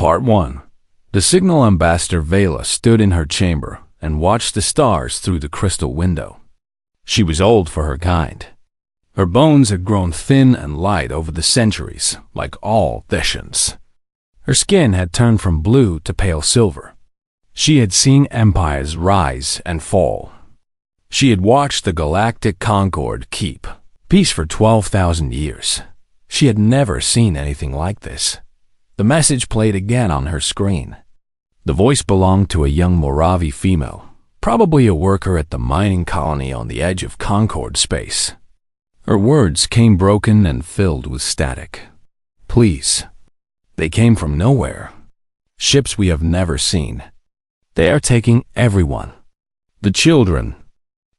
Part 1. The signal ambassador Vela stood in her chamber and watched the stars through the crystal window. She was old for her kind. Her bones had grown thin and light over the centuries, like all Thessians. Her skin had turned from blue to pale silver. She had seen empires rise and fall. She had watched the Galactic Concord keep peace for 12,000 years. She had never seen anything like this. The message played again on her screen. The voice belonged to a young Moravi female, probably a worker at the mining colony on the edge of Concord space. Her words came broken and filled with static. Please. They came from nowhere. Ships we have never seen. They are taking everyone. The children.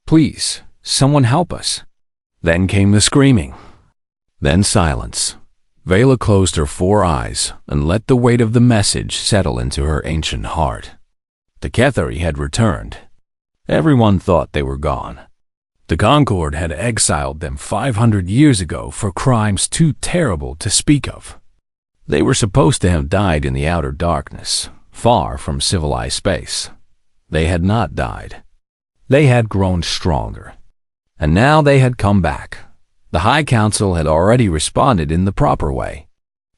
Please, someone help us. Then came the screaming. Then silence. Vela closed her 4 eyes and let the weight of the message settle into her ancient heart. The Kethari had returned. Everyone thought they were gone. The Concord had exiled them 500 years ago for crimes too terrible to speak of. They were supposed to have died in the outer darkness, far from civilized space. They had not died. They had grown stronger. And now they had come back. The High Council had already responded in the proper way.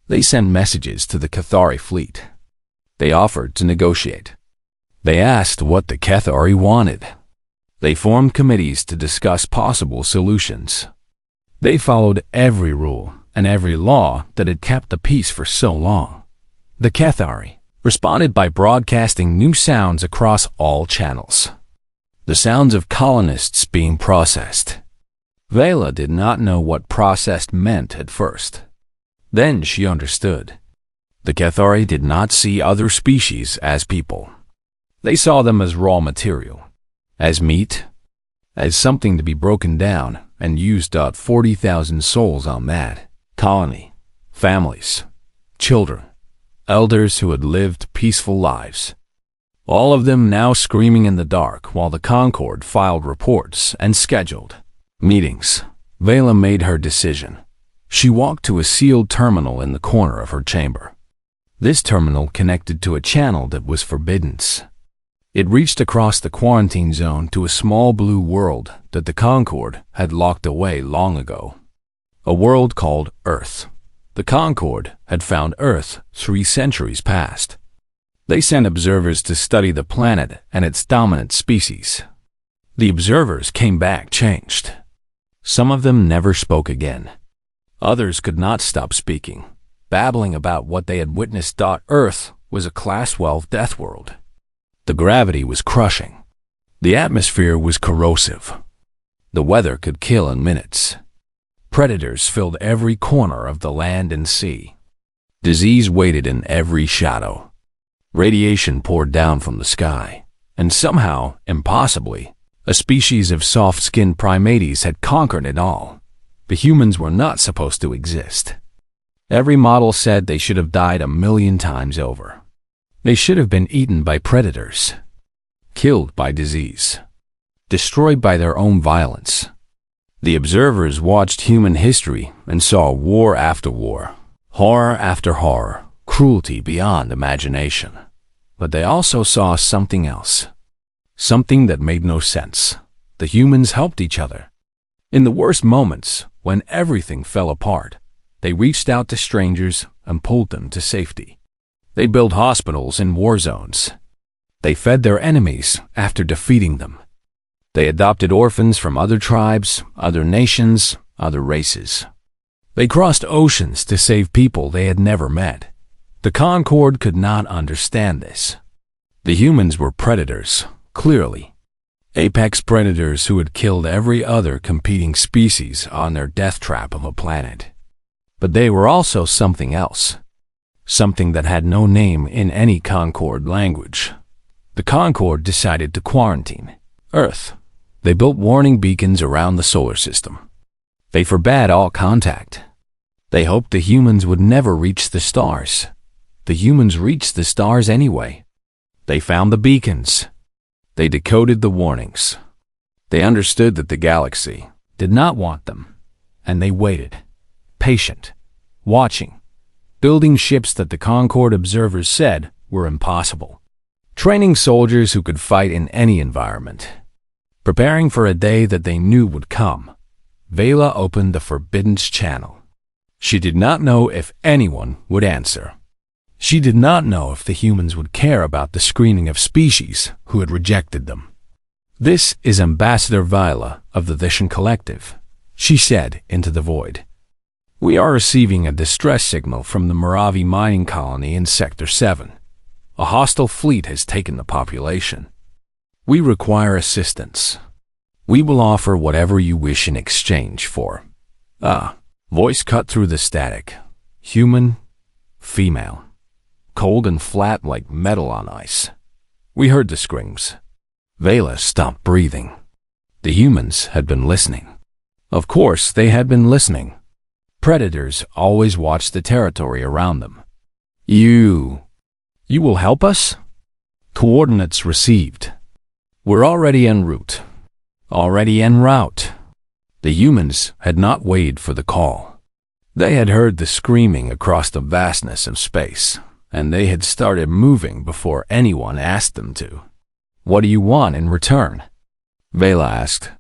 They sent messages to the Kethari fleet. They offered to negotiate. They asked what the Kethari wanted. They formed committees to discuss possible solutions. They followed every rule and every law that had kept the peace for so long. The Kethari responded by broadcasting new sounds across all channels. The sounds of colonists being processed. Vela did not know what processed meant at first. Then she understood. The Kethari did not see other species as people. They saw them as raw material, as meat, as something to be broken down and used. 40,000 souls on that colony, families, children, elders who had lived peaceful lives. All of them now screaming in the dark while the Concord filed reports and scheduled meetings. Vela made her decision. She walked to a sealed terminal in the corner of her chamber. This terminal connected to a channel that was forbidden. It reached across the quarantine zone to a small blue world that the Concord had locked away long ago. A world called Earth. The Concord had found Earth 3 centuries past. They sent observers to study the planet and its dominant species. The observers came back changed. Some of them never spoke again. Others could not stop speaking, babbling about what they had witnessed. Earth was a Class 12 death world. The gravity was crushing. The atmosphere was corrosive. The weather could kill in minutes. Predators filled every corner of the land and sea. Disease waited in every shadow. Radiation poured down from the sky, and somehow, impossibly, a species of soft-skinned primates had conquered it all. The humans were not supposed to exist. Every model said they should have died 1,000,000 times over. They should have been eaten by predators, killed by disease, destroyed by their own violence. The observers watched human history and saw war after war, horror after horror, cruelty beyond imagination. But they also saw something else. Something that made no sense. The humans helped each other. In the worst moments, when everything fell apart, they reached out to strangers and pulled them to safety. They built hospitals in war zones. They fed their enemies after defeating them. They adopted orphans from other tribes, other nations, other races. They crossed oceans to save people they had never met. The Concord could not understand this. The humans were predators, clearly. Apex predators who had killed every other competing species on their death trap of a planet. But they were also something else. Something that had no name in any Concord language. The Concord decided to quarantine Earth. They built warning beacons around the solar system. They forbade all contact. They hoped the humans would never reach the stars. The humans reached the stars anyway. They found the beacons. They decoded the warnings. They understood that the galaxy did not want them, and they waited, patient, watching. building ships that the Concord observers said were impossible, training soldiers who could fight in any environment, preparing for a day that they knew would come. Vela opened the Forbidden's channel. She did not know if anyone would answer. She did not know if the humans would care about the screening of species who had rejected them. "This is Ambassador Vela of the Vision Collective," she said into the void. "We are receiving a distress signal from the Mojave mining colony in Sector 7. A hostile fleet has taken the population. We require assistance. We will offer whatever you wish in exchange for." Voice cut through the static. Human, female, cold and flat like metal on ice. We heard the screams. Vela stopped breathing. The humans had been listening. Of course, they had been listening. Predators always watch the territory around them. You will help us? Coordinates received. We're already en route. Already en route. The humans had not waited for the call. They had heard the screaming across the vastness of space, and they had started moving before anyone asked them to. "What do you want in return?" Vela asked.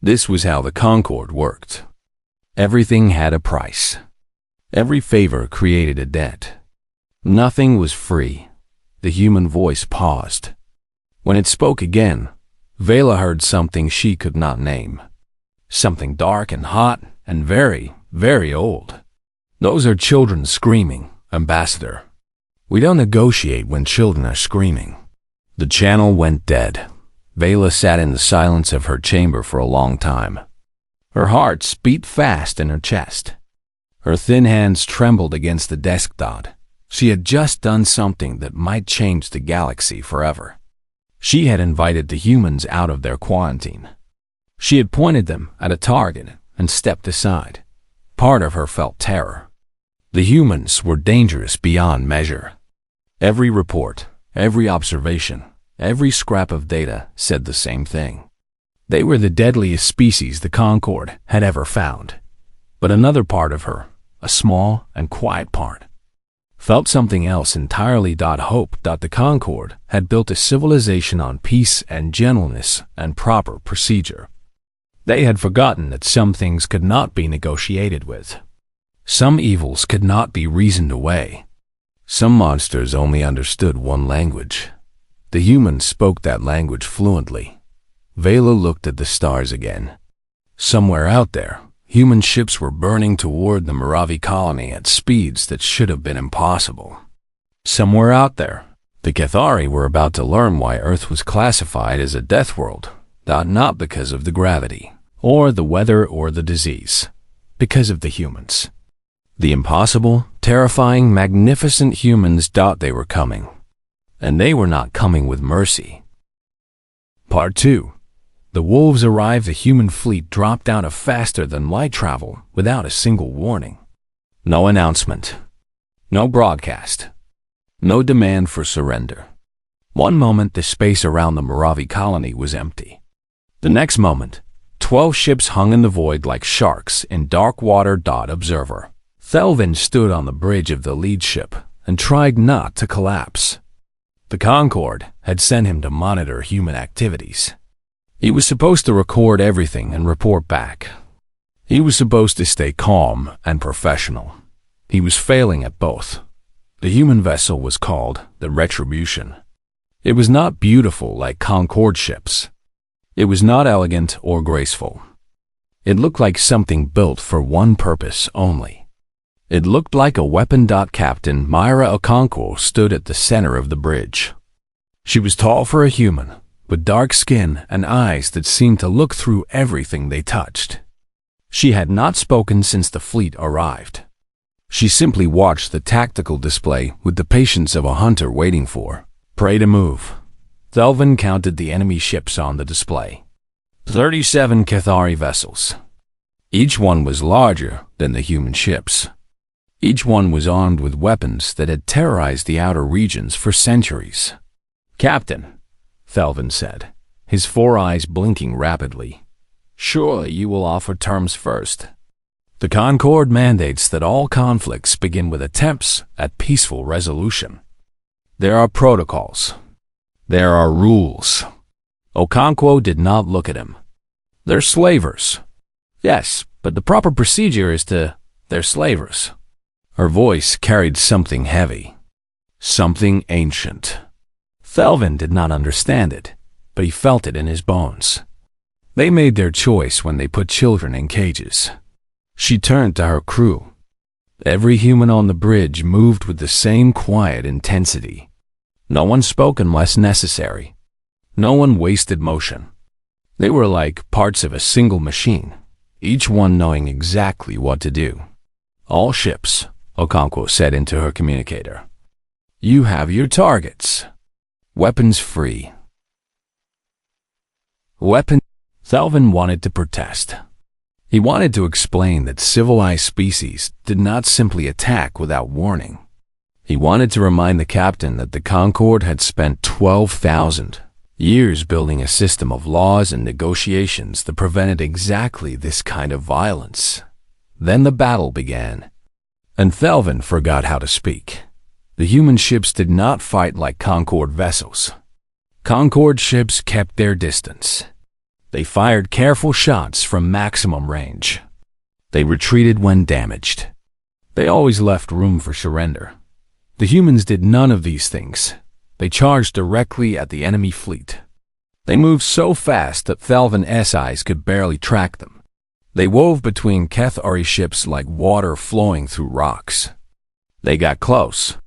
This was how the Concord worked. Everything had a price. Every favor created a debt. Nothing was free. The human voice paused. When it spoke again, Vela heard something she could not name. Something dark and hot and very, very old. "Those are children screaming, Ambassador. We don't negotiate when children are screaming." The channel went dead. Vela sat in the silence of her chamber for a long time. Her heart beat fast in her chest. Her thin hands trembled against the desk dot. She had just done something that might change the galaxy forever. She had invited the humans out of their quarantine. She had pointed them at a target and stepped aside. Part of her felt terror. The humans were dangerous beyond measure. Every report, every observation, every scrap of data said the same thing. They were the deadliest species the Concord had ever found. But another part of her, a small and quiet part, felt something else entirely. Hope that the Concord had built a civilization on peace and gentleness and proper procedure. They had forgotten that some things could not be negotiated with. Some evils could not be reasoned away. Some monsters only understood one language. The humans spoke that language fluently. Vela looked at the stars again. Somewhere out there, human ships were burning toward the Mojave colony at speeds that should have been impossible. Somewhere out there, the Cathari were about to learn why Earth was classified as a death world, not because of the gravity, or the weather, or the disease, because of the humans. The impossible, terrifying, magnificent humans. They were coming. And they were not coming with mercy. Part 2. The wolves arrived. The human fleet dropped out of faster than light travel without a single warning. No announcement. No broadcast. No demand for surrender. One moment, the space around the Mojave colony was empty. The next moment, 12 ships hung in the void like sharks in dark water. Observer Thelvin stood on the bridge of the lead ship and tried not to collapse. The Concord had sent him to monitor human activities. He was supposed to record everything and report back. He was supposed to stay calm and professional. He was failing at both. The human vessel was called the Retribution. It was not beautiful like Concord ships. It was not elegant or graceful. It looked like something built for one purpose only. It looked like a weapon. Captain Myra Okonkwo stood at the center of the bridge. She was tall for a human, with dark skin and eyes that seemed to look through everything they touched. She had not spoken since the fleet arrived. She simply watched the tactical display with the patience of a hunter waiting for prey to move. Thelvin counted the enemy ships on the display. 37 Cathari vessels. Each one was larger than the human ships. Each one was armed with weapons that had terrorized the outer regions for centuries. "Captain," Thelvin said, his 4 eyes blinking rapidly, "surely you will offer terms first." The Concord mandates that all conflicts begin with attempts at peaceful resolution. There are protocols. There are rules. Okonkwo did not look at him. They're slavers. Yes, but the proper procedure is they're slavers. Her voice carried something heavy. Something ancient. Thelvin did not understand it, but he felt it in his bones. They made their choice when they put children in cages. She turned to her crew. Every human on the bridge moved with the same quiet intensity. No one spoke unless necessary. No one wasted motion. They were like parts of a single machine, each one knowing exactly what to do. All ships, Okonkwo said into her communicator. You have your targets. Weapons free. Thelvin wanted to protest. He wanted to explain that civilized species did not simply attack without warning. He wanted to remind the captain that the Concord had spent 12,000 years building a system of laws and negotiations that prevented exactly this kind of violence. Then the battle began, and Thelvin forgot how to speak. The human ships did not fight like Concord vessels. Concord ships kept their distance. They fired careful shots from maximum range. They retreated when damaged. They always left room for surrender. The humans did none of these things. They charged directly at the enemy fleet. They moved so fast that Thelvin's eyes could barely track them. They wove between Cathari ships like water flowing through rocks. They got close.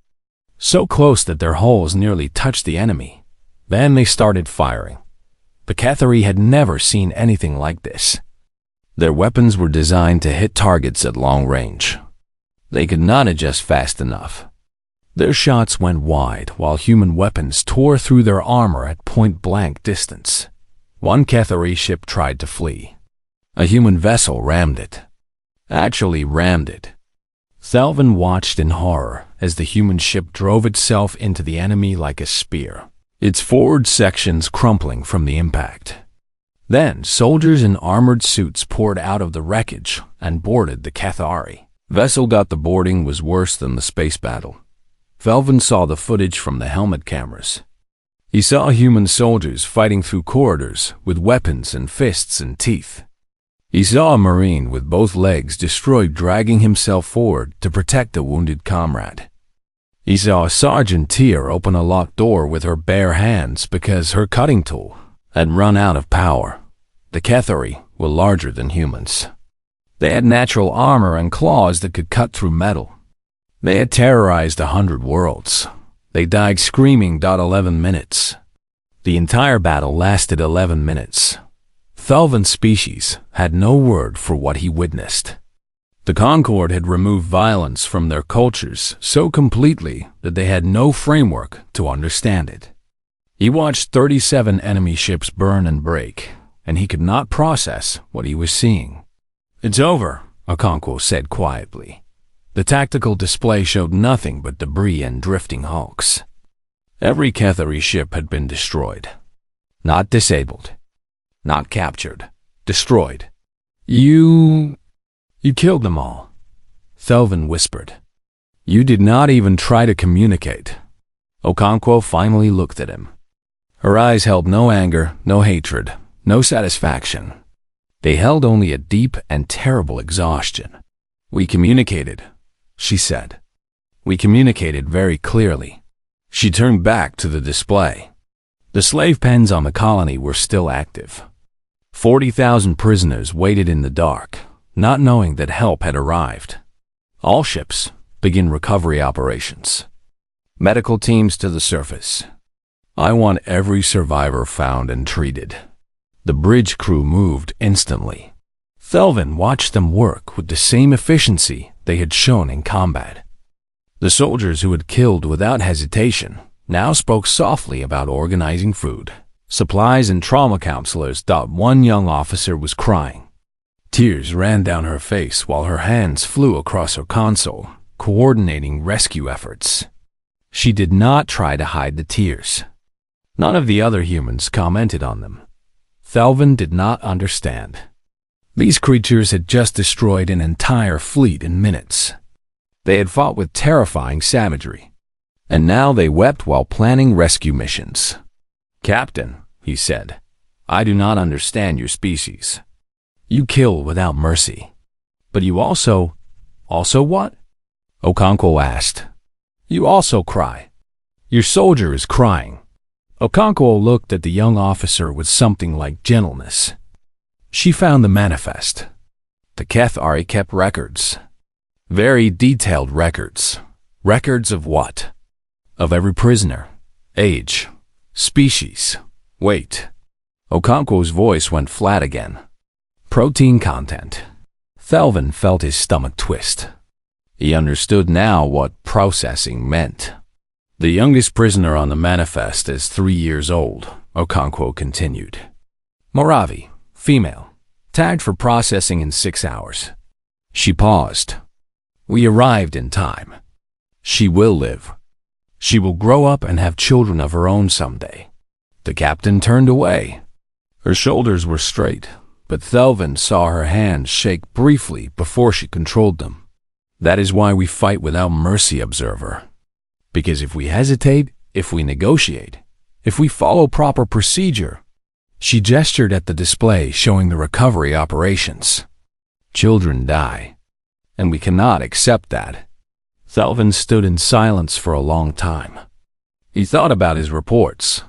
So close that their hulls nearly touched the enemy. Then they started firing. The Cathari had never seen anything like this. Their weapons were designed to hit targets at long range. They could not adjust fast enough. Their shots went wide while human weapons tore through their armor at point-blank distance. One Cathari ship tried to flee. A human vessel rammed it. Actually rammed it. Thelvin watched in horror as the human ship drove itself into the enemy like a spear, its forward sections crumpling from the impact. Then soldiers in armored suits poured out of the wreckage and boarded the Cathari. Vessel got the boarding was worse than the space battle. Thelvin saw the footage from the helmet cameras. He saw human soldiers fighting through corridors with weapons and fists and teeth. He saw a Marine with both legs destroyed dragging himself forward to protect a wounded comrade. He saw a Sergeant Tier open a locked door with her bare hands because her cutting tool had run out of power. The Cathari were larger than humans. They had natural armor and claws that could cut through metal. They had terrorized 100 worlds. They died screaming. 11 minutes. The entire battle lasted 11 minutes. Thelvin's species had no word for what he witnessed. The Concord had removed violence from their cultures so completely that they had no framework to understand it. He watched 37 enemy ships burn and break, and he could not process what he was seeing. It's over, Okonkwo said quietly. The tactical display showed nothing but debris and drifting hulks. Every Cathari ship had been destroyed. Not disabled. Not captured. Destroyed. You killed them all, Thelvin whispered. You did not even try to communicate. Okonkwo finally looked at him. Her eyes held no anger, no hatred, no satisfaction. They held only a deep and terrible exhaustion. We communicated, she said. We communicated very clearly. She turned back to the display. The slave pens on the colony were still active. 40,000 prisoners waited in the dark, not knowing that help had arrived. All ships begin recovery operations. Medical teams to the surface. I want every survivor found and treated. The bridge crew moved instantly. Thelvin watched them work with the same efficiency they had shown in combat. The soldiers who had killed without hesitation now spoke softly about organizing food, supplies, and trauma counselors. One young officer was crying. Tears ran down her face while her hands flew across her console, coordinating rescue efforts. She did not try to hide the tears. None of the other humans commented on them. Thelvin did not understand. These creatures had just destroyed an entire fleet in minutes. They had fought with terrifying savagery, and now they wept while planning rescue missions. "Captain," he said, "I do not understand your species. You kill without mercy. But you also what?" Okonkwo asked. "You also cry. Your soldier is crying." Okonkwo looked at the young officer with something like gentleness. She found the manifest. The Cathari kept records. Very detailed records. Records of what? Of every prisoner, age, species, weight. Okonkwo's voice went flat again. Protein content. Thelvin felt his stomach twist. He understood now what processing meant. "The youngest prisoner on the manifest is 3 years old," Okonkwo continued. "Moravi, female, tagged for processing in 6 hours. She paused. "We arrived in time. She will live. She will grow up and have children of her own someday." The captain turned away. Her shoulders were straight, but Thelvin saw her hands shake briefly before she controlled them. "That is why we fight without mercy, observer. Because if we hesitate, if we negotiate, if we follow proper procedure," she gestured at the display showing the recovery operations, "children die. And we cannot accept that." Thelvin stood in silence for a long time. He thought about his reports.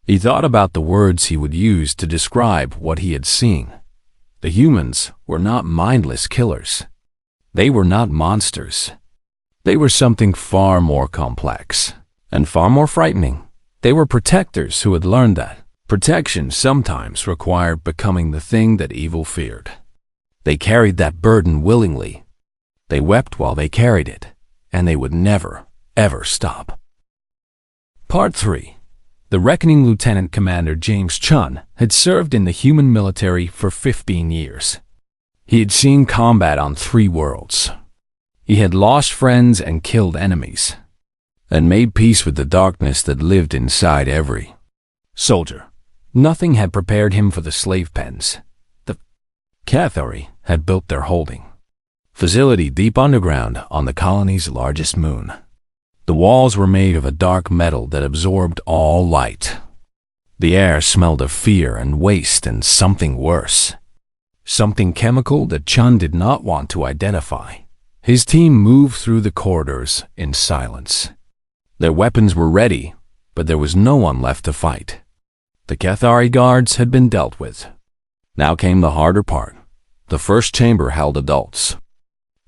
He thought about the words he would use to describe what he had seen. The humans were not mindless killers. They were not monsters. They were something far more complex and far more frightening. They were protectors who had learned that protection sometimes required becoming the thing that evil feared. They carried that burden willingly. They wept while they carried it, and they would never, ever stop. Part 3. The Reckoning Lieutenant Commander James Chun had served in the human military for 15 years. He had seen combat on 3 worlds. He had lost friends and killed enemies, and made peace with the darkness that lived inside every soldier. Nothing had prepared him for the slave pens. The Cathari had built their holding facility deep underground on the colony's largest moon. The walls were made of a dark metal that absorbed all light. The air smelled of fear and waste and something worse. Something chemical that Chun did not want to identify. His team moved through the corridors in silence. Their weapons were ready, but there was no one left to fight. The Cathari guards had been dealt with. Now came the harder part. The first chamber held adults.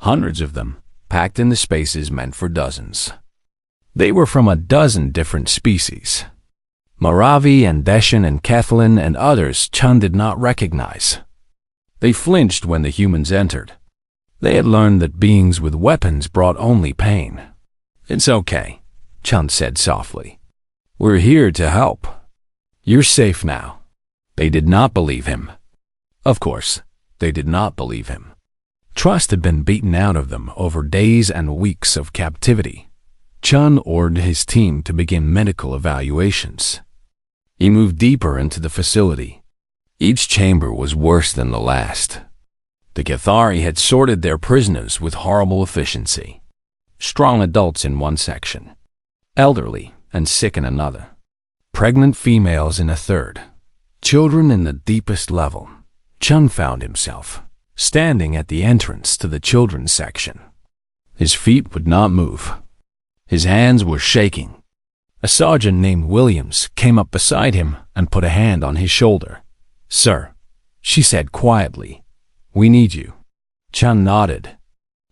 Hundreds of them, packed in the spaces meant for dozens. They were from a dozen different species. Moravi and Deshan and Kathleen and others Chun did not recognize. They flinched when the humans entered. They had learned that beings with weapons brought only pain. "It's okay," Chun said softly. "We're here to help. You're safe now." They did not believe him. Of course, they did not believe him. Trust had been beaten out of them over days and weeks of captivity. Chun ordered his team to begin medical evaluations. He moved deeper into the facility. Each chamber was worse than the last. The Cathari had sorted their prisoners with horrible efficiency. Strong adults in one section, elderly and sick in another, pregnant females in a third, children in the deepest level. Chun found himself standing at the entrance to the children's section. His feet would not move. His hands were shaking. A sergeant named Williams came up beside him and put a hand on his shoulder. "Sir," she said quietly, "we need you." Chun nodded.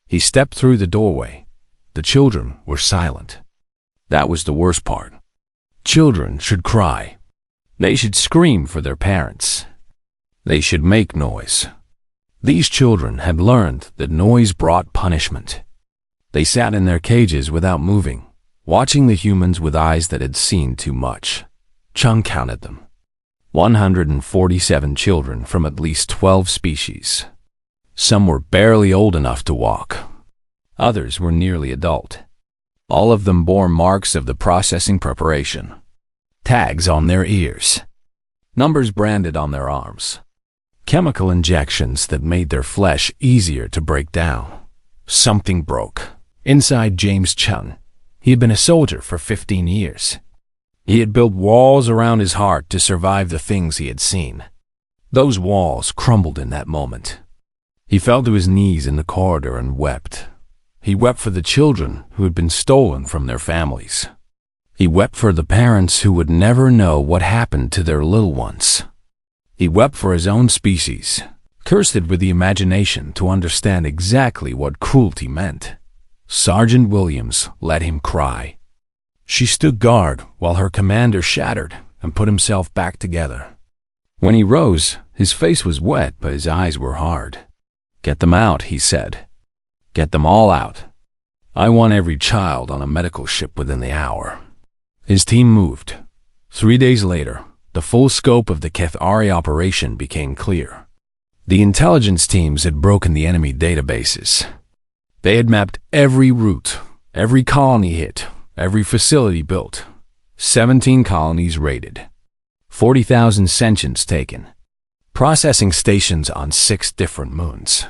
He stepped through the doorway. The children were silent. That was the worst part. Children should cry. They should scream for their parents. They should make noise. These children had learned that noise brought punishment. They sat in their cages without moving, watching the humans with eyes that had seen too much. Chun counted them. 147 children from at least 12 species. Some were barely old enough to walk. Others were nearly adult. All of them bore marks of the processing preparation. Tags on their ears. Numbers branded on their arms. chemical injections that made their flesh easier to break down. Something broke inside James Chun. He had been a soldier for 15 years. He had built walls around his heart to survive the things he had seen. Those walls crumbled in that moment. He fell to his knees in the corridor and wept. He wept for the children who had been stolen from their families. He wept for the parents who would never know what happened to their little ones. He wept for his own species, cursed with the imagination to understand exactly what cruelty meant. Sergeant Williams let him cry. She stood guard while her commander shattered and put himself back together. When he rose, his face was wet, but his eyes were hard. "Get them out," he said. "Get them all out. I want every child on a medical ship within the hour." His team moved. 3 days later, the full scope of the Kethari operation became clear. The intelligence teams had broken the enemy databases. They had mapped every route, every colony hit, every facility built. 17 colonies raided. 40,000 sentients taken. Processing stations on 6 different moons.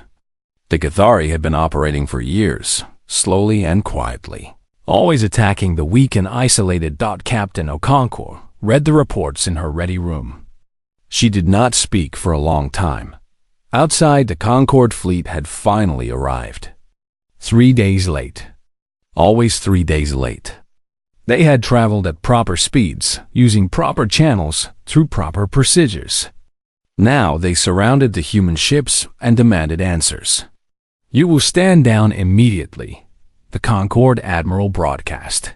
The Kethari had been operating for years, slowly and quietly, always attacking the weak and isolated. Captain Okonkwo read the reports in her ready room. She did not speak for a long time. Outside, the Concorde fleet had finally arrived. 3 days late. Always 3 days late. They had traveled at proper speeds, using proper channels, through proper procedures. Now they surrounded the human ships and demanded answers. "You will stand down immediately," the Concorde Admiral broadcast.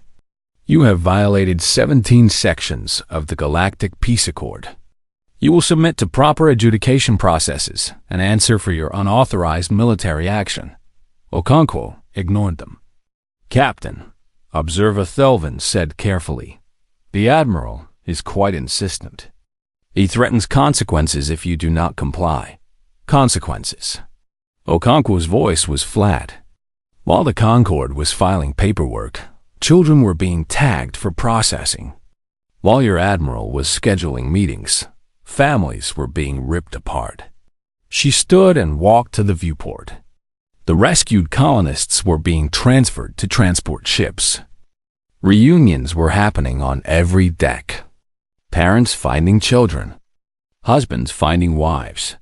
"You have violated 17 sections of the Galactic Peace Accord. You will submit to proper adjudication processes and answer for your unauthorized military action." Okonkwo ignored them. "Captain," Observer Thelvin said carefully, "the Admiral is quite insistent. He threatens consequences if you do not comply." Consequences. Okonkwo's voice was flat. While the Concorde was filing paperwork, children were being tagged for processing. While your Admiral was scheduling meetings, families were being ripped apart. She stood and walked to the viewport. The rescued colonists were being transferred to transport ships. Reunions were happening on every deck. Parents finding children. Husbands finding wives.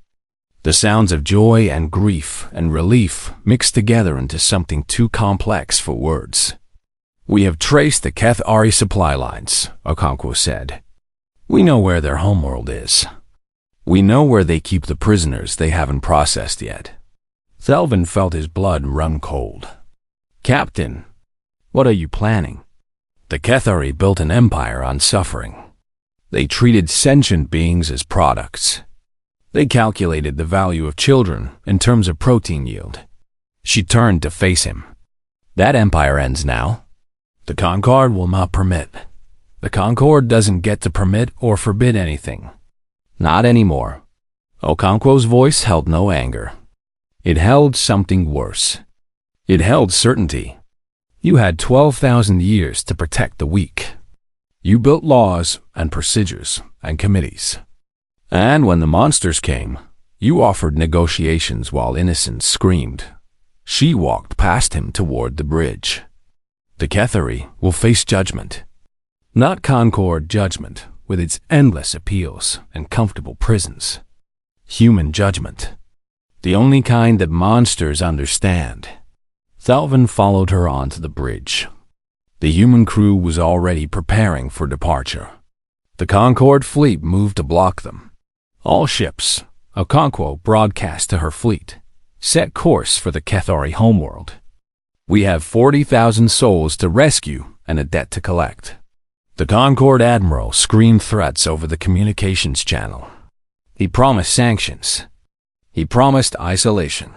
The sounds of joy and grief and relief mixed together into something too complex for words. "We have traced the Kethari supply lines," Okonkwo said. "We know where their homeworld is. We know where they keep the prisoners they haven't processed yet." Thelvin felt his blood run cold. "Captain, what are you planning?" The Kethari built an empire on suffering. They treated sentient beings as products. They calculated the value of children in terms of protein yield. She turned to face him. "That empire ends now. The Concorde will not permit. The Concorde doesn't get to permit or forbid anything. Not anymore." Okonkwo's voice held no anger. It held something worse. It held certainty. You had 12,000 years to protect the weak. You built laws and procedures and committees. And when the monsters came, you offered negotiations while innocence screamed. She walked past him toward the bridge. The Kethari will face judgment. Not Concorde judgment with its endless appeals and comfortable prisons. Human judgment. The only kind that monsters understand. Thelvin followed her onto the bridge. The human crew was already preparing for departure. The Concorde fleet moved to block them. All ships, Okonkwo broadcast to her fleet, set course for the Kethari homeworld. "We have 40,000 souls to rescue and a debt to collect." The Concorde Admiral screamed threats over the communications channel. He promised sanctions. He promised isolation.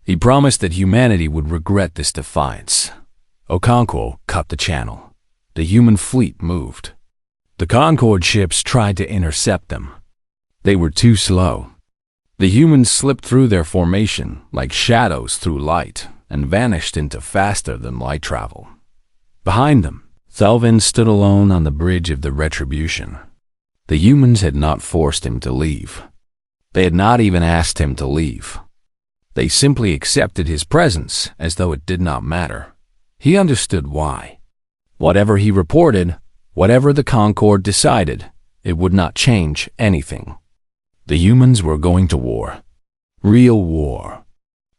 He promised that humanity would regret this defiance. Okonkwo cut the channel. The human fleet moved. The Concorde ships tried to intercept them. They were too slow. The humans slipped through their formation like shadows through light and vanished into faster than light travel. Behind them, Thelvin stood alone on the bridge of the Retribution. The humans had not forced him to leave. They had not even asked him to leave. They simply accepted his presence as though it did not matter. He understood why. Whatever he reported, whatever the Concord decided, it would not change anything. The humans were going to war. Real war.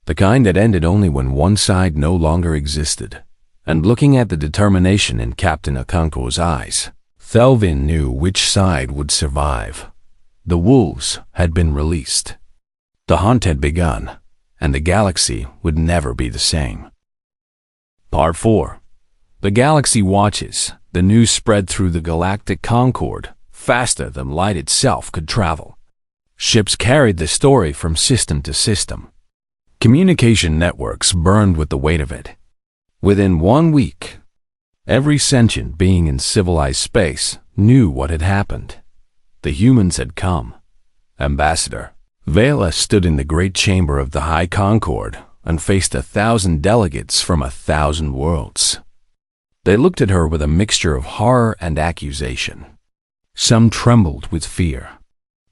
The kind that ended only when one side no longer existed. And looking at the determination in Captain Okonkwo's eyes, Thelvin knew which side would survive. The wolves had been released. The hunt had begun, and the galaxy would never be the same. Part 4. The galaxy watches. The news spread through the Galactic Concord faster than light itself could travel. Ships carried the story from system to system. Communication networks burned with the weight of it. Within 1 week, every sentient being in civilized space knew what had happened. The humans had come. Ambassador Vela stood in the great chamber of the High Concord and faced 1,000 delegates from 1,000 worlds. They looked at her with a mixture of horror and accusation. Some trembled with fear.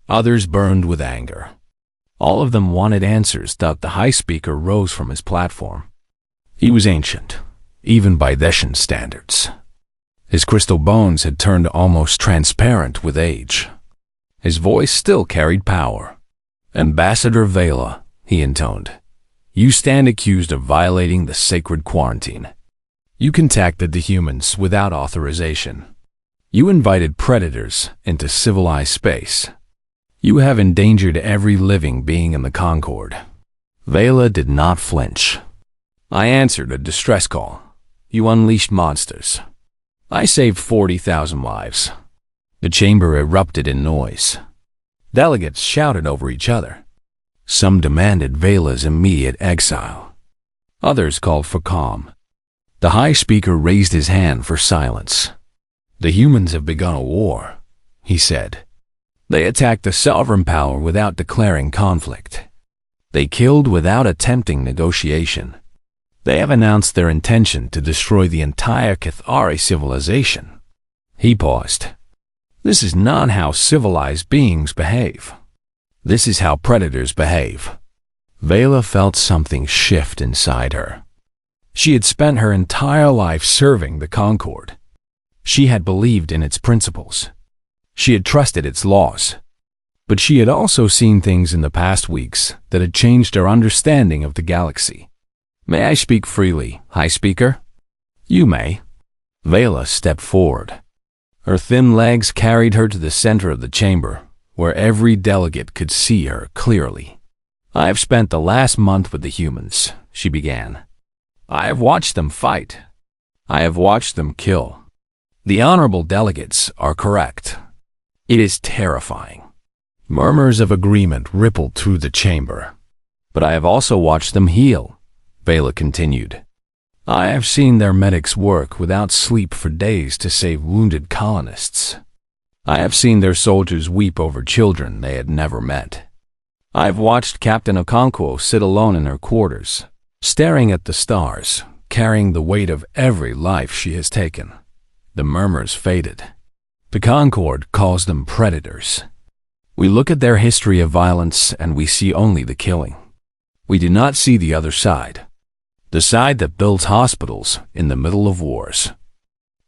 Others burned with anger. All of them wanted answers. The High Speaker rose from his platform. He was ancient, even by Theshan standards. His crystal bones had turned almost transparent with age. His voice still carried power. Ambassador Vela, he intoned, you stand accused of violating the sacred quarantine. You contacted the humans without authorization. You invited predators into civilized space. You have endangered every living being in the Concord. Vela did not flinch. I answered a distress call. You unleashed monsters. I saved 40,000 lives. The chamber erupted in noise. Delegates shouted over each other. Some demanded Vela's immediate exile. Others called for calm. The High Speaker raised his hand for silence. The humans have begun a war, he said. They attacked the sovereign power without declaring conflict. They killed without attempting negotiation. They have announced their intention to destroy the entire Cathari civilization. He paused. This is not how civilized beings behave. This is how predators behave. Vela felt something shift inside her. She had spent her entire life serving the Concord. She had believed in its principles. She had trusted its laws. But she had also seen things in the past weeks that had changed her understanding of the galaxy. May I speak freely, High Speaker? You may. Vela stepped forward. Her thin legs carried her to the center of the chamber, where every delegate could see her clearly. I have spent the last month with the humans, she began. I have watched them fight. I have watched them kill. The honorable delegates are correct. It is terrifying. Murmurs of agreement rippled through the chamber. But I have also watched them heal, Vela continued. I have seen their medics work without sleep for days to save wounded colonists. I have seen their soldiers weep over children they had never met. I have watched Captain Okonkwo sit alone in her quarters, staring at the stars, carrying the weight of every life she has taken. The murmurs faded. The Concord calls them predators. We look at their history of violence and we see only the killing. We do not see the other side. The side that builds hospitals in the middle of wars.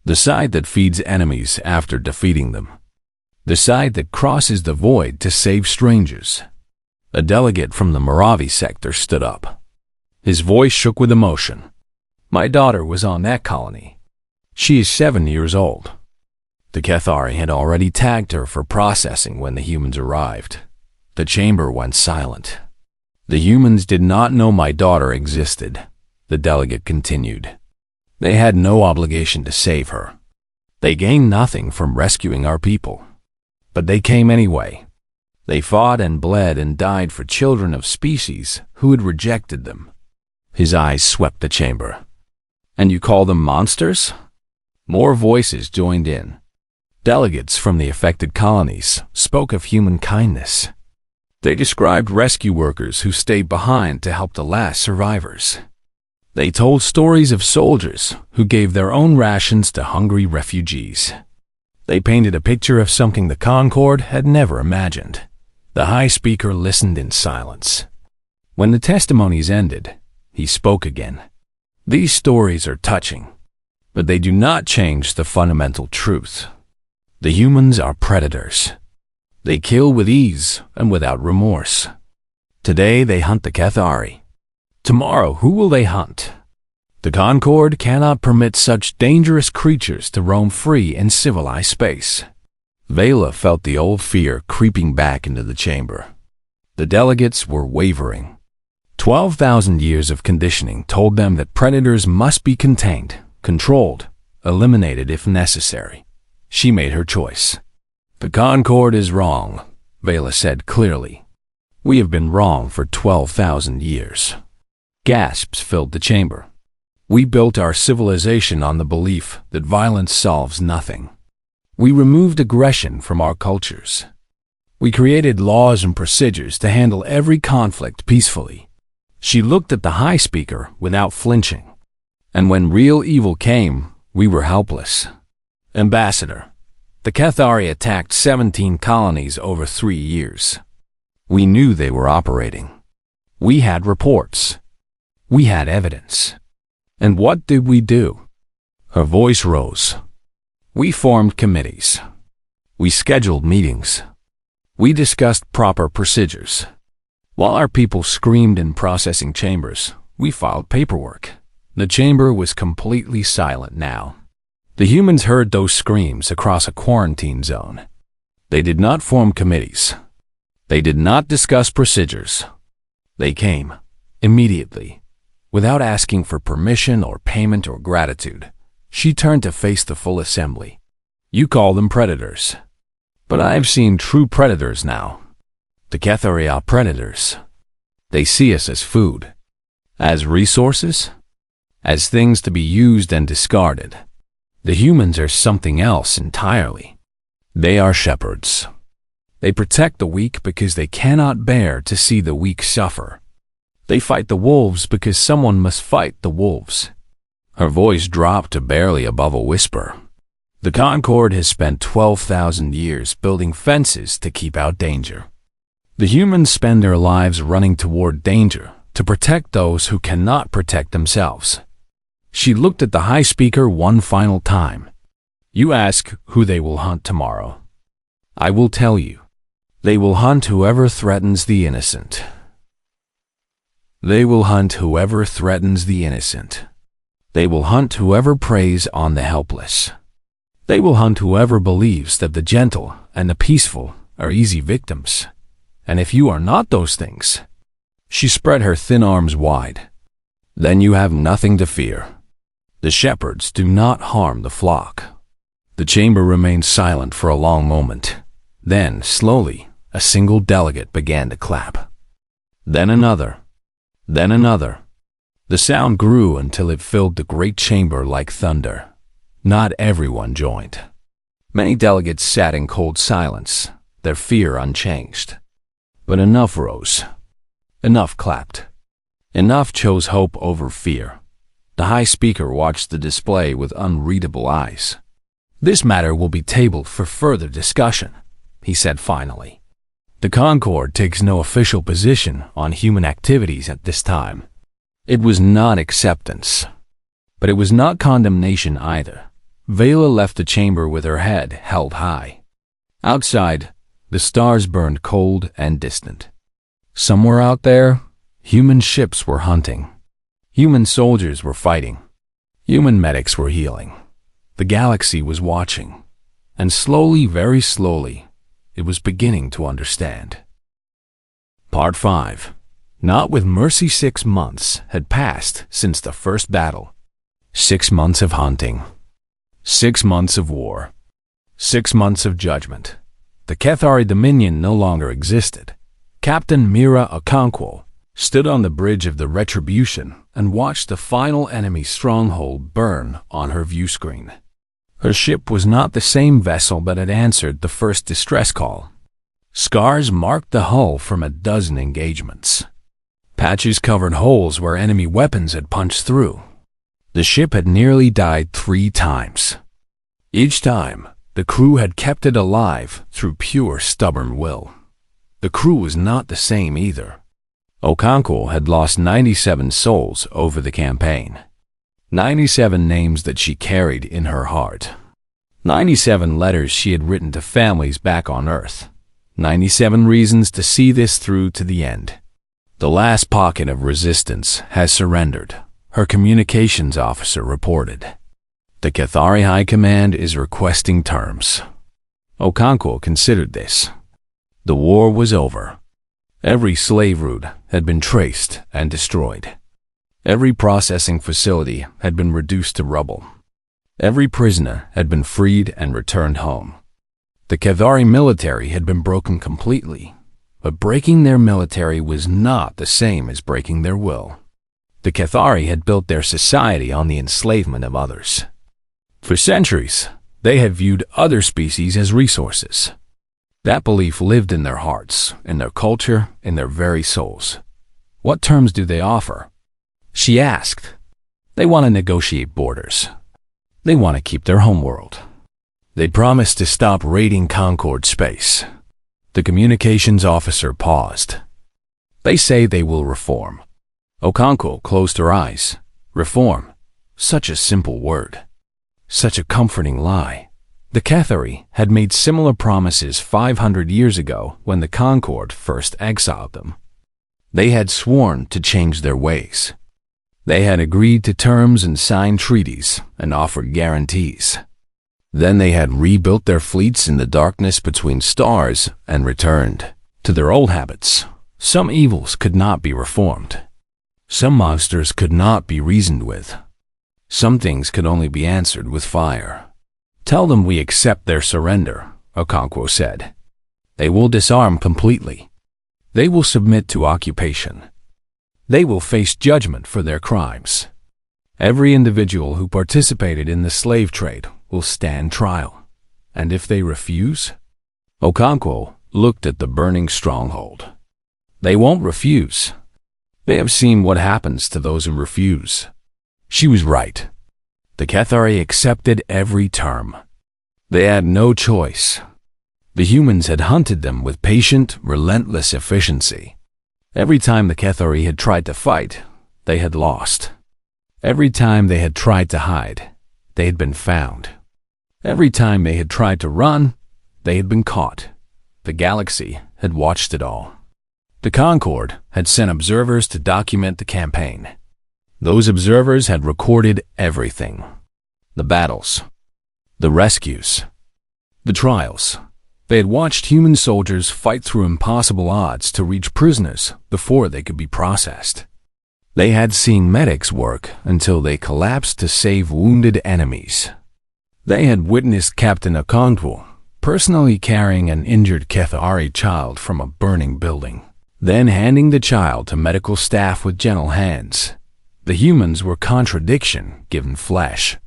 The side that feeds enemies after defeating them. The side that crosses the void to save strangers. A delegate from the Moravi sector stood up. His voice shook with emotion. My daughter was on that colony. She is 7 years old. The Cathari had already tagged her for processing when the humans arrived. The chamber went silent. The humans did not know my daughter existed, the delegate continued. They had no obligation to save her. They gained nothing from rescuing our people. But they came anyway. They fought and bled and died for children of species who had rejected them. His eyes swept the chamber. And you call them monsters? More voices joined in. Delegates from the affected colonies spoke of human kindness. They described rescue workers who stayed behind to help the last survivors. They told stories of soldiers who gave their own rations to hungry refugees. They painted a picture of something the Concord had never imagined. The High Speaker listened in silence. When the testimonies ended, he spoke again. These stories are touching, but they do not change the fundamental truth. The humans are predators. They kill with ease and without remorse. Today they hunt the Cathari. Tomorrow, who will they hunt? The Concord cannot permit such dangerous creatures to roam free in civilized space. Vela felt the old fear creeping back into the chamber. The delegates were wavering. 12,000 years of conditioning told them that predators must be contained, controlled, eliminated if necessary. She made her choice. The Concord is wrong, Vela said clearly. We have been wrong for 12,000 years. Gasps filled the chamber. We built our civilization on the belief that violence solves nothing. We removed aggression from our cultures. We created laws and procedures to handle every conflict peacefully. She looked at the High Speaker without flinching. And when real evil came, we were helpless. Ambassador, the Cathari attacked 17 colonies over 3 years. We knew they were operating. We had reports. We had evidence. And what did we do? Her voice rose. We formed committees. We scheduled meetings. We discussed proper procedures. While our people screamed in processing chambers, we filed paperwork. The chamber was completely silent now. The humans heard those screams across a quarantine zone. They did not form committees. They did not discuss procedures. They came, immediately, without asking for permission or payment or gratitude. She turned to face the full assembly. You call them predators. But I've seen true predators now. The Cathari are predators. They see us as food, as resources, as things to be used and discarded. The humans are something else entirely. They are shepherds. They protect the weak because they cannot bear to see the weak suffer. They fight the wolves because someone must fight the wolves. Her voice dropped to barely above a whisper. The Concord has spent 12,000 years building fences to keep out danger. The humans spend their lives running toward danger to protect those who cannot protect themselves. She looked at the High Speaker one final time. You ask who they will hunt tomorrow. I will tell you. They will hunt whoever threatens the innocent. They will hunt whoever threatens the innocent. They will hunt whoever preys on the helpless. They will hunt whoever believes that the gentle and the peaceful are easy victims. And if you are not those things, she spread her thin arms wide, then you have nothing to fear. The shepherds do not harm the flock. The chamber remained silent for a long moment. Then, slowly, a single delegate began to clap. Then another. Then another. The sound grew until it filled the great chamber like thunder. Not everyone joined. Many delegates sat in cold silence, their fear unchanged. But enough rose. Enough clapped. Enough chose hope over fear. The High Speaker watched the display with unreadable eyes. This matter will be tabled for further discussion, he said finally. The Concord takes no official position on human activities at this time. It was not acceptance, but it was not condemnation either. Vela left the chamber with her head held high. Outside, the stars burned cold and distant. Somewhere out there, human ships were hunting. Human soldiers were fighting. Human medics were healing. The galaxy was watching, and slowly, very slowly, it was beginning to understand. Part 5. Not with mercy. 6 months had passed since the first battle. 6 months of hunting. 6 months of war. 6 months of judgment. The Cathari Dominion no longer existed. Captain Mira Okonkwo stood on the bridge of the Retribution and watched the final enemy stronghold burn on her view screen. Her ship was not the same vessel that had answered the first distress call. Scars marked the hull from a dozen engagements. Patches covered holes where enemy weapons had punched through. The ship had nearly died 3 times. Each time, the crew had kept it alive through pure stubborn will. The crew was not the same either. Okonkwo had lost 97 souls over the campaign. 97 names that she carried in her heart. 97 letters she had written to families back on Earth. 97 reasons to see this through to the end. The last pocket of resistance has surrendered, her communications officer reported. The Cathari High Command is requesting terms. Okonkwo considered this. The war was over. Every slave route had been traced and destroyed. Every processing facility had been reduced to rubble. Every prisoner had been freed and returned home. The Cathari military had been broken completely, but breaking their military was not the same as breaking their will. The Cathari had built their society on the enslavement of others. For centuries, they had viewed other species as resources. That belief lived in their hearts, in their culture, in their very souls. What terms do they offer? She asked. They want to negotiate borders. They want to keep their homeworld. They promise to stop raiding Concord space. The communications officer paused. They say they will reform. Okonkwo closed her eyes. Reform. Such a simple word. Such a comforting lie. The Cathari had made similar promises 500 years ago when the Concord first exiled them. They had sworn to change their ways. They had agreed to terms and signed treaties and offered guarantees. Then they had rebuilt their fleets in the darkness between stars and returned to their old habits. Some evils could not be reformed. Some monsters could not be reasoned with. Some things could only be answered with fire. Tell them we accept their surrender, Okonkwo said. They will disarm completely. They will submit to occupation. They will face judgment for their crimes. Every individual who participated in the slave trade will stand trial. And if they refuse? Okonkwo looked at the burning stronghold. They won't refuse. They have seen what happens to those who refuse. She was right. The Cathari accepted every term. They had no choice. The humans had hunted them with patient, relentless efficiency. Every time the Cathari had tried to fight, they had lost. Every time they had tried to hide, they had been found. Every time they had tried to run, they had been caught. The galaxy had watched it all. The Concord had sent observers to document the campaign. Those observers had recorded everything. The battles, the rescues, the trials. They had watched human soldiers fight through impossible odds to reach prisoners before they could be processed. They had seen medics work until they collapsed to save wounded enemies. They had witnessed Captain Okonkwo personally carrying an injured Cathari child from a burning building, then handing the child to medical staff with gentle hands. The humans were contradiction given flesh.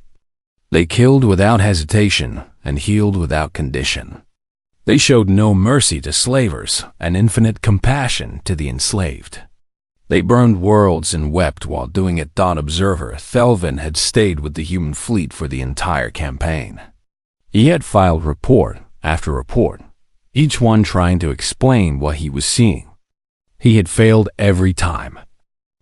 They killed without hesitation and healed without condition. They showed no mercy to slavers and infinite compassion to the enslaved. They burned worlds and wept while doing it. Observer Thelvin had stayed with the human fleet for the entire campaign. He had filed report after report, each one trying to explain what he was seeing. He had failed every time.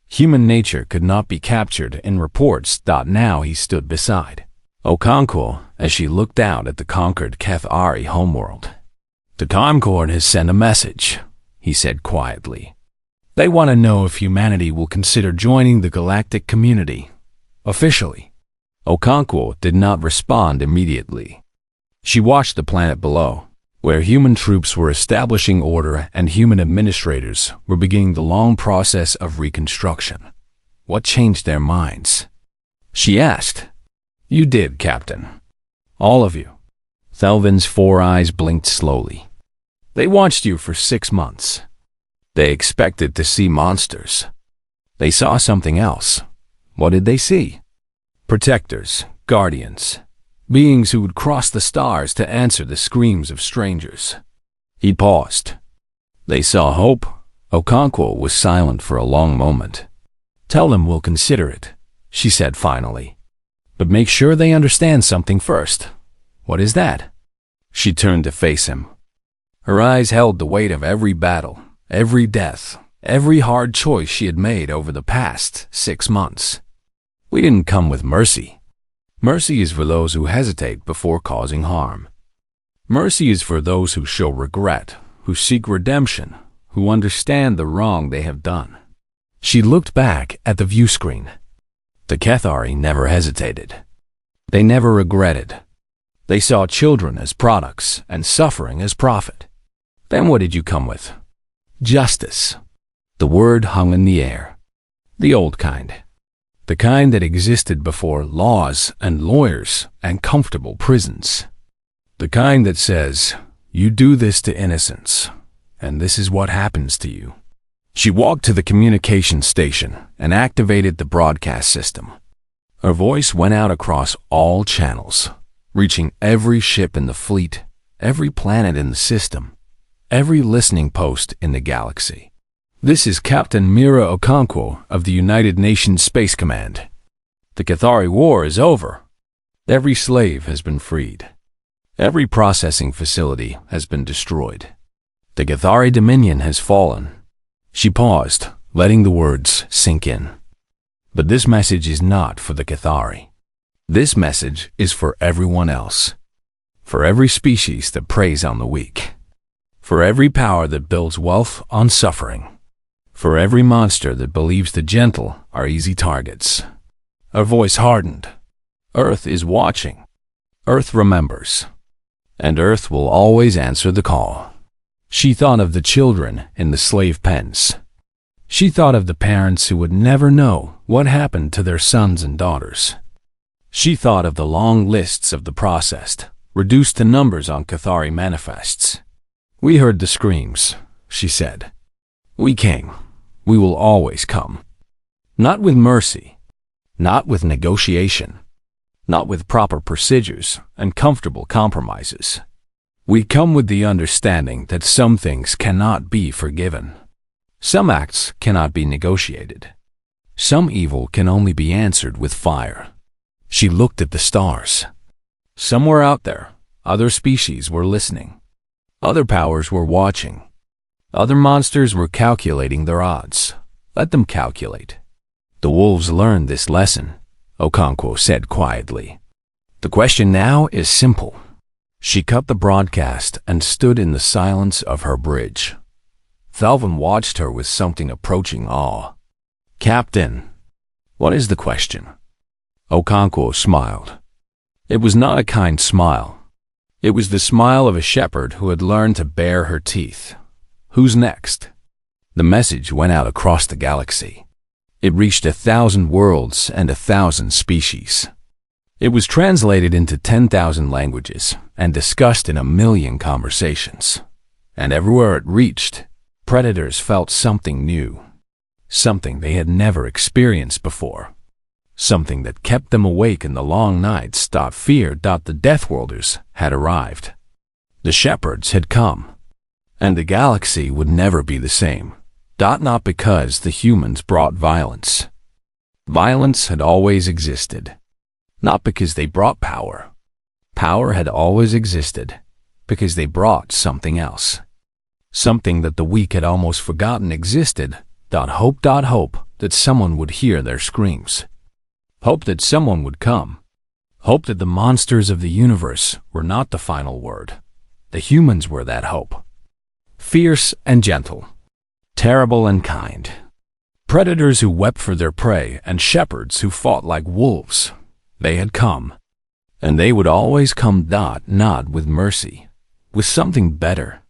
Human nature could not be captured in reports. Now he stood beside Okonkwo as she looked out at the conquered Cathari homeworld. The Concord has sent a message, he said quietly. They want to know if humanity will consider joining the galactic community. Officially. Okonkwo did not respond immediately. She watched the planet below, where human troops were establishing order and human administrators were beginning the long process of reconstruction. What changed their minds? She asked. You did, Captain. All of you. Thelvin's 4 eyes blinked slowly. They watched you for 6 months. They expected to see monsters. They saw something else. What did they see? Protectors, guardians, beings who would cross the stars to answer the screams of strangers. He paused. They saw hope. Okonkwo was silent for a long moment. Tell them we'll consider it, she said finally. But make sure they understand something first. What is that? She turned to face him. Her eyes held the weight of every battle, every death, every hard choice she had made over the past 6 months. We didn't come with mercy. Mercy is for those who hesitate before causing harm. Mercy is for those who show regret, who seek redemption, who understand the wrong they have done. She looked back at the view screen. The Cathari never hesitated. They never regretted. They saw children as products and suffering as profit. Then what did you come with? Justice. The word hung in the air. The old kind. The kind that existed before laws and lawyers and comfortable prisons. The kind that says, you do this to innocents, and this is what happens to you. She walked to the communication station and activated the broadcast system. Her voice went out across all channels, reaching every ship in the fleet, every planet in the system, every listening post in the galaxy. This is Captain Mira Okonkwo of the United Nations Space Command. The HFY War is over. Every slave has been freed. Every processing facility has been destroyed. The HFY Dominion has fallen. She paused, letting the words sink in. But this message is not for the HFY. This message is for everyone else. For every species that preys on the weak. For every power that builds wealth on suffering. For every monster that believes the gentle are easy targets. Her voice hardened. Earth is watching. Earth remembers. And Earth will always answer the call. She thought of the children in the slave pens. She thought of the parents who would never know what happened to their sons and daughters. She thought of the long lists of the processed, reduced to numbers on Cathari manifests. We heard the screams, she said. We came. We will always come. Not with mercy. Not with negotiation. Not with proper procedures and comfortable compromises. We come with the understanding that some things cannot be forgiven. Some acts cannot be negotiated. Some evil can only be answered with fire. She looked at the stars. Somewhere out there, other species were listening. Other powers were watching. Other monsters were calculating their odds. Let them calculate. The wolves learned this lesson, Okonkwo said quietly. The question now is simple. She cut the broadcast and stood in the silence of her bridge. Thalvin watched her with something approaching awe. Captain, what is the question? Okonkwo smiled. It was not a kind smile. It was the smile of a shepherd who had learned to bare her teeth. Who's next? The message went out across the galaxy. It reached 1,000 worlds and 1,000 species. It was translated into 10,000 languages and discussed in 1,000,000 conversations. And everywhere it reached, predators felt something new. Something they had never experienced before. Something that kept them awake in the long nights. Fear. The Deathworlders had arrived. The shepherds had come. And the galaxy would never be the same. Not because the humans brought violence. Violence had always existed. Not because they brought power. Power had always existed because they brought something else. Something that the weak had almost forgotten existed. Hope that someone would hear their screams. Hope that someone would come. Hope that the monsters of the universe were not the final word. The humans were that hope. Fierce and gentle. Terrible and kind. Predators who wept for their prey and shepherds who fought like wolves. They had come. And they would always come. Not with mercy. With something better.